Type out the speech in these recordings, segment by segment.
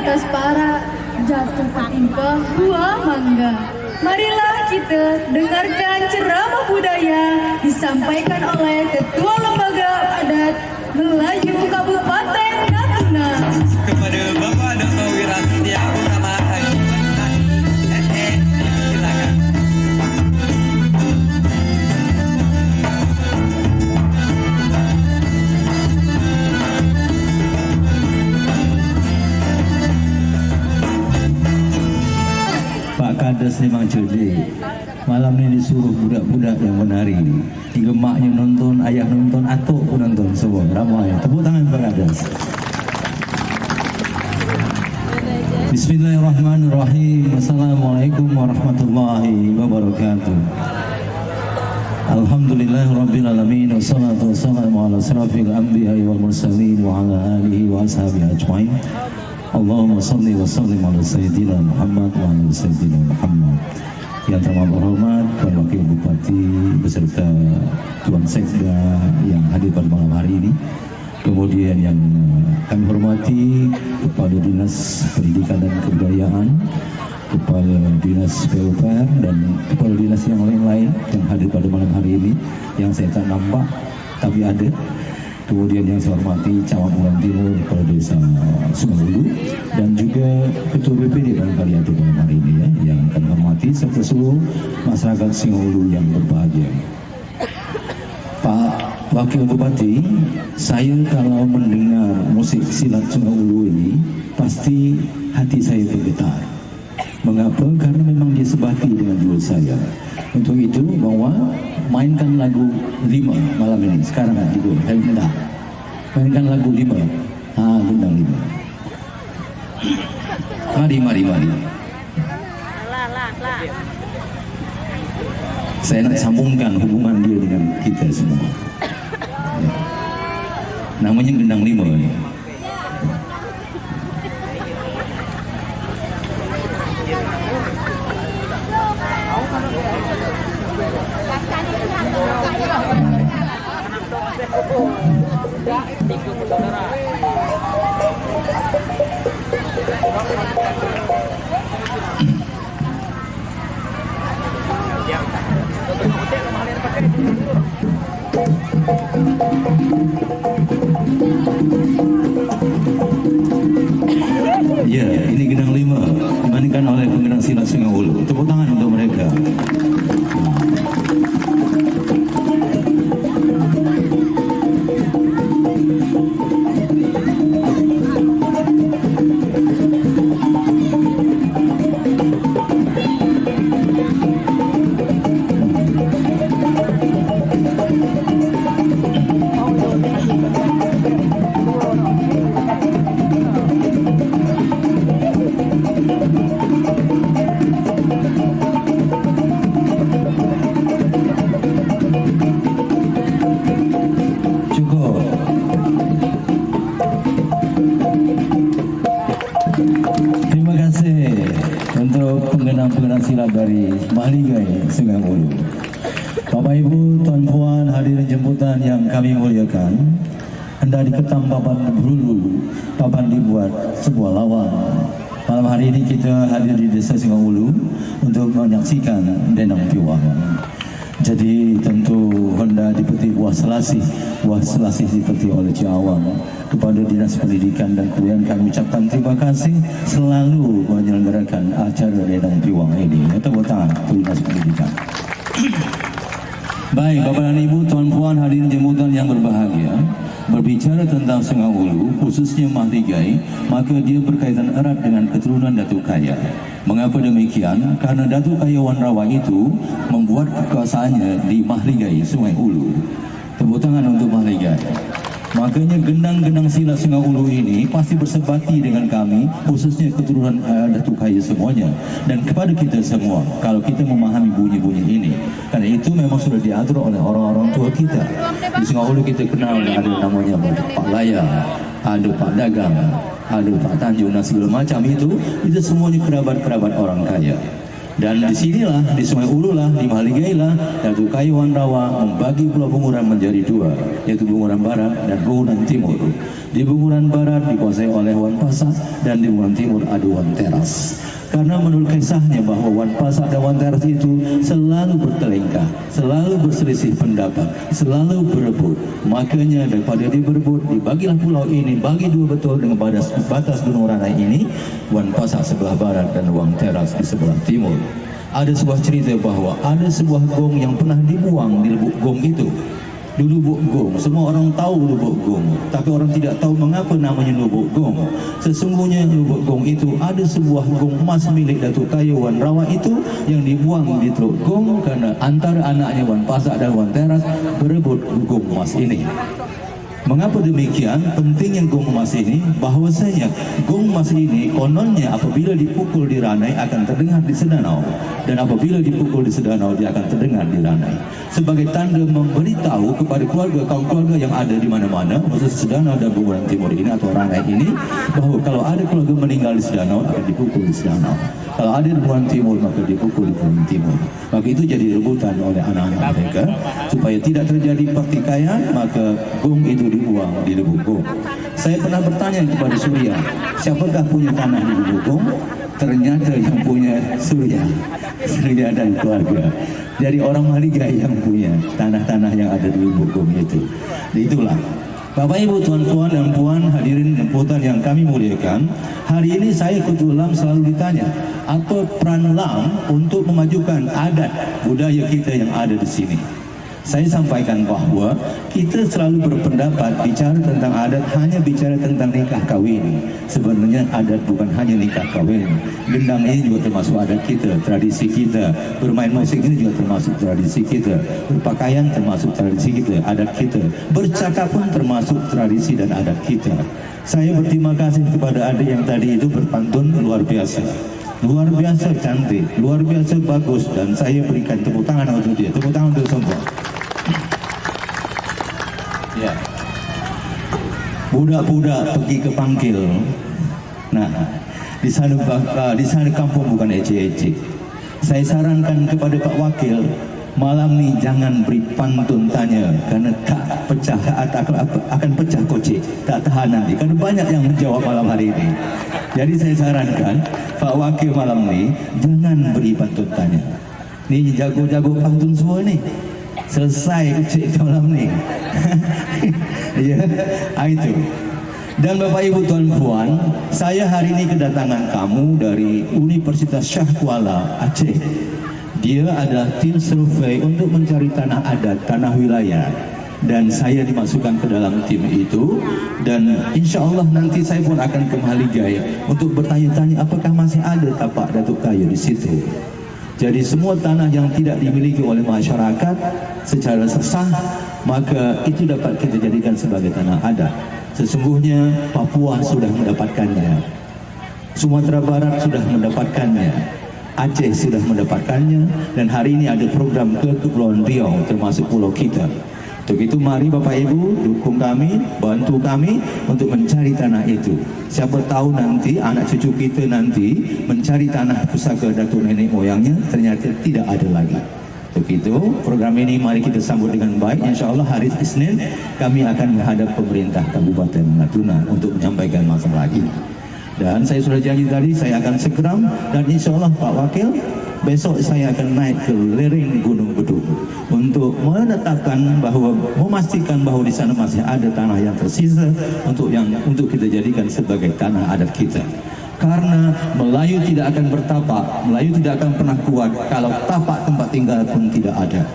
atas para jatuh ketimpa buah mangga. Marilah kita dengarkan ceramah budaya disampaikan oleh Ketua Lembaga Adat Melayu Kabupaten Natuna. Kepada Bapak Dr. Wirastia Utama Haji silakan. Pak Kades memang cerdik. Malam ini disuruh budak-budak yang menari. Hingga maknya nonton, ayah nonton, atuk pun nonton semua. Ramai. Tepuk tangan Pak Kades. Bismillahirrahmanirrahim. Assalamualaikum warahmatullahi wabarakatuh. Alhamdulillahirabbil alamin wassalatu wassalamu ala asrafil anbiya'i wal mursalin wa ala alihi wa ashabihi ajmain. Allahumma salli wa sallim ala sayyidina Muhammad wa ala sayyidina Muhammad. Yang teramat berhormat Tuan Wakil Bupati beserta Tuan Sekda yang hadir pada malam hari ini. Kemudian yang kami hormati Kepala Dinas Pendidikan dan Kebudayaan, Kepala Dinas PUPR dan Kepala Dinas yang lain-lain yang hadir pada malam hari ini yang saya tak nampak tapi ada. Kemudian yang saya hormati Camat Ulang Timur Kepala Desa Sungai Ulu dan juga Ketua BPD barangkali ada pada hari ini ya, yang kami hormati serta seluruh masyarakat Sungai Ulu yang berbahagia. Pak Wakil Bupati, saya kalau mendengar musik silat Sungai Ulu ini pasti hati saya bergetar. Mengapa? Karena memang dia sebati dengan jiwa saya. Untuk itu bahwa mainkan lagu 5 malam ini. Sekarang juga saya minta mainkan lagu 5. Gendang 5. Mari. Saya nak sambungkan hubungan dia dengan kita semua. Ya. Namanya gendang 5 ini. Ya, ini gendang 5 dimainkan oleh penggendang silat Sungai Ulu. Tepuk tangan untuk mereka. Penggenang silat dari Mahligai Sungai Ulu. Bapak Ibu, Tuan Puan, hadirin jemputan yang kami muliakan, hendak diketam papan berhulu, papan dibuat sebuah lawang. Malam hari ini kita hadir di Desa Sungai Ulu untuk menyaksikan Denang Piwang. Jadi tentu hendak dipetik buah selasih dipetik oleh Cik Awang. Kepada Dinas Pendidikan dan Kebudayaan kami ucapkan terima kasih selalu menyelenggarakan acara Denang Piwang ini. Tepuk tangan untuk Dinas Pendidikan. Baik, Bapak dan Ibu, Tuan Puan, hadirin jemputan yang berbahagia, berbicara tentang Sungai Ulu, khususnya Mahligai, maka dia berkaitan erat dengan keturunan Datuk Kaya. Mengapa demikian? Karena Datuk Kaya Wan Rawa itu membuat kekuasaannya di Mahligai Sungai Ulu. Tepuk tangan untuk Mahligai. Makanya gendang-gendang silat Sungai Ulu ini pasti bersebati dengan kami, khususnya keturunan Datuk Kaya semuanya. Dan kepada kita semua, kalau kita memahami bunyi-bunyi ini, karena itu memang sudah diatur oleh orang-orang tua kita. Di Sungai Ulu kita kenal ada namanya Pak Laya, ada Pak Dagang, ada Pak Tanjung dan segala macam itu semuanya kerabat-kerabat orang kaya. Dan disinilah, di Sungai Ulu lah, di Mahligai lah, Datuk Kayu Wanrawa membagi Pulau Bunguran menjadi dua, yaitu Bunguran Barat dan Bunguran Timur. Di Bunguran Barat dikuasai oleh Wan Pasak dan di Bunguran Timur ada Wan Teras. Karena menurut kisahnya bahwa Wan Pasak dan Wan Teras itu selalu bertelingkah, selalu berselisih pendapat, selalu berebut. Makanya daripada dia berebut, dibagilah pulau ini bagi dua betul dengan batas Gunung Ranai ini, Wan Pasak sebelah barat dan Wan Teras di sebelah timur. Ada sebuah cerita bahwa ada sebuah gong yang pernah dibuang di lubuk gong itu. Di lubuk gong, semua orang tahu lubuk gong, tapi orang tidak tahu mengapa namanya lubuk gong. Sesungguhnya lubuk gong itu ada sebuah gong emas milik Datuk Kayu Wanrawa itu yang dibuang di teluk gong karena antara anaknya Wan Pasak dan Wan Teras berebut gong emas ini. Mengapa demikian? Pentingnya gong emas ini, bahwasanya gong emas ini kononnya apabila dipukul di Ranai akan terdengar di Sedanau, dan apabila dipukul di Sedanau dia akan terdengar di Ranai. Sebagai tanda memberitahu kepada kaum keluarga yang ada di mana-mana, khusus Sedanau dan Bunguran Timur ini atau Ranai ini, bahwa kalau ada keluarga meninggal di Sedanau akan dipukul di Sedanau. Kalau ada di Bunguran Timur maka dipukul di Bunguran Timur. Maka itu jadi rebutan oleh anak-anak mereka supaya tidak terjadi pertikaian, maka gong itu dibuang di lubuk gong. Saya pernah bertanya kepada Surya, siapakah punya tanah di lubuk gong? Ternyata yang punya Surya dan keluarga. Jadi orang Mahligai yang punya tanah-tanah yang ada di lubuk gong itu. Itulah. Bapak Ibu, tuan-tuan dan puan hadirin jemputan yang kami muliakan, hari ini saya Ketua LAM selalu ditanya, apa peran LAM untuk memajukan adat budaya kita yang ada di sini? Saya sampaikan bahwa kita selalu berpendapat bicara tentang adat hanya bicara tentang nikah kawin. Sebenarnya adat bukan hanya nikah kawin. Gendang ini juga termasuk adat kita, tradisi kita. Bermain musik ini juga termasuk tradisi kita. Berpakaian termasuk tradisi kita, adat kita. Bercakap pun termasuk tradisi dan adat kita. Saya berterima kasih kepada adik yang tadi itu berpantun luar biasa. Luar biasa cantik, luar biasa bagus, dan saya berikan tepuk tangan untuk dia. Tepuk tangan untuk semua. Ya. Budak-budak pergi ke Pangkil. Nah, di sana kampung bukan ecek-ecek. Saya sarankan kepada Pak Wakil, malam ni jangan beri pantun tanya karena tak pecah akan pecah kocek, tak tahan nanti. Karena banyak yang menjawab malam hari ini. Jadi saya sarankan Pak Wakil malam ni jangan beri pantun tanya. Ni jago-jago pantun semua ni. Selesai ucap malam ni. Ya, itu. Dan Bapak Ibu Tuan Puan, saya hari ini kedatangan kamu dari Universitas Shah Kuala Aceh. Dia adalah tim survei untuk mencari tanah adat, tanah wilayah. Dan saya dimasukkan ke dalam tim itu. Dan insya Allah nanti saya pun akan ke Mahligai untuk bertanya-tanya apakah masih ada tapak Datuk Kayu di situ. Jadi semua tanah yang tidak dimiliki oleh masyarakat secara sesah, maka itu dapat kita jadikan sebagai tanah adat. Sesungguhnya Papua sudah mendapatkannya, Sumatera Barat sudah mendapatkannya, Aceh sudah mendapatkannya, dan hari ini ada program ke Kepulauan Riau termasuk pulau kita. Untuk itu mari Bapak Ibu dukung kami, bantu kami untuk mencari tanah itu. Siapa tahu nanti anak cucu kita nanti mencari tanah pusaka datuk nenek moyangnya ternyata tidak ada lagi. Untuk itu program ini mari kita sambut dengan baik. Insya Allah hari Isnin kami akan menghadap pemerintah Kabupaten Natuna untuk menyampaikan masalah ini. Dan saya sudah janji tadi saya akan segeram, dan insya Allah Pak Wakil besok saya akan naik ke lereng Gunung Bedung untuk menetapkan bahwa, memastikan bahwa di sana masih ada tanah yang tersisa untuk kita jadikan sebagai tanah adat kita. Karena Melayu tidak akan bertapak, Melayu tidak akan pernah kuat kalau tapak tempat tinggal pun tidak ada.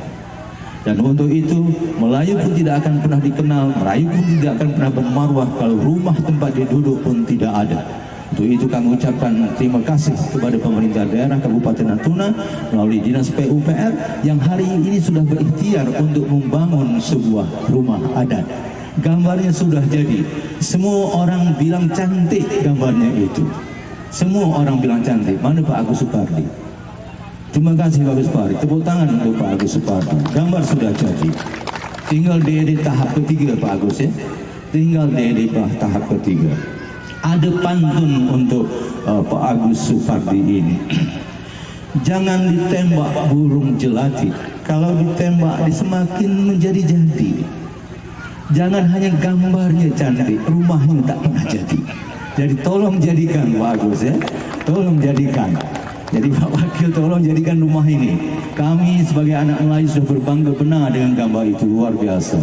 Dan untuk itu Melayu pun tidak akan pernah dikenal, Melayu pun tidak akan pernah bermarwah kalau rumah tempat dia duduk pun tidak ada. Untuk itu kami ucapkan terima kasih kepada pemerintah daerah Kabupaten Natuna melalui Dinas PUPR yang hari ini sudah berikhtiar untuk membangun sebuah rumah adat. Gambarnya sudah jadi. Semua orang bilang cantik gambarnya itu. Semua orang bilang cantik. Mana Pak Agus Supardi? Terima kasih Pak Agus Supardi. Tepuk tangan untuk Pak Agus Supardi. Gambar sudah jadi. Tinggal di tahap ketiga Pak Agus ya. Tinggal di tahap ketiga. Ada pantun untuk Pak Agus Supardi ini. Jangan ditembak burung jelati. Kalau ditembak dia semakin menjadi-jadi. Jangan hanya gambarnya cantik, rumahnya tak pernah jadi. Jadi tolong jadikan, bagus ya. Tolong jadikan. Jadi Pak Wakil tolong jadikan rumah ini. Kami sebagai anak Melayu sudah berbangga benar dengan gambar itu, luar biasa.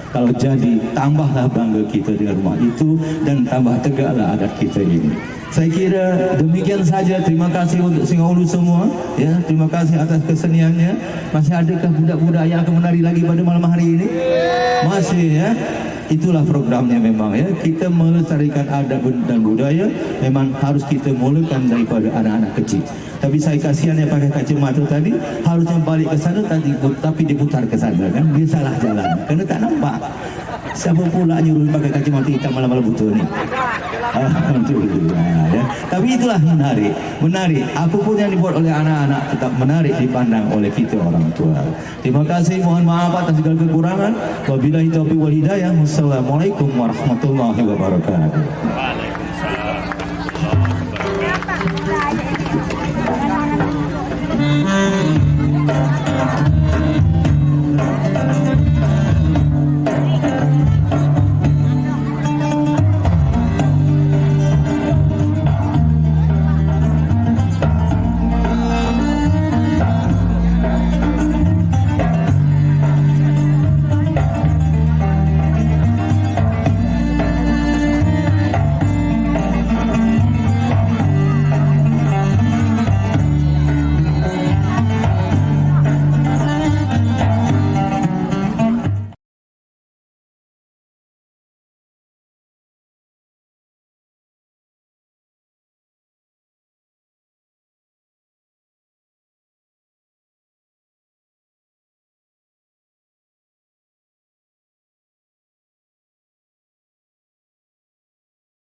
Kalau jadi, tambahlah bangga kita dengan rumah itu dan tambah tegaklah adat kita ini. Saya kira demikian saja. Terima kasih untuk Singahulu semua. Ya, terima kasih atas keseniannya. Masih adakah budak-budak yang akan menari lagi pada malam hari ini? Masih ya. Itulah programnya memang ya. Kita melestarikan adat dan budaya memang harus kita mulakan daripada anak-anak kecil. Tapi saya kasihan yang pakai kacamata tadi harusnya balik ke sana tadi, tapi diputar ke sana kan, dia salah jalan kerana tak nampak. Siapa pula nyuruh pakai kacamata hitam malam-malam butuh ni? Alhamdulillah ya. Tapi itulah menarik. Apapun yang dibuat oleh anak-anak tetap menarik dipandang oleh kita orang tua. Terima kasih. Mohon maaf atas segala kekurangan. Wabillahi taufiq wal hidayah. Wassalamualaikum warahmatullahi wabarakatuh. Waalaikumsalam.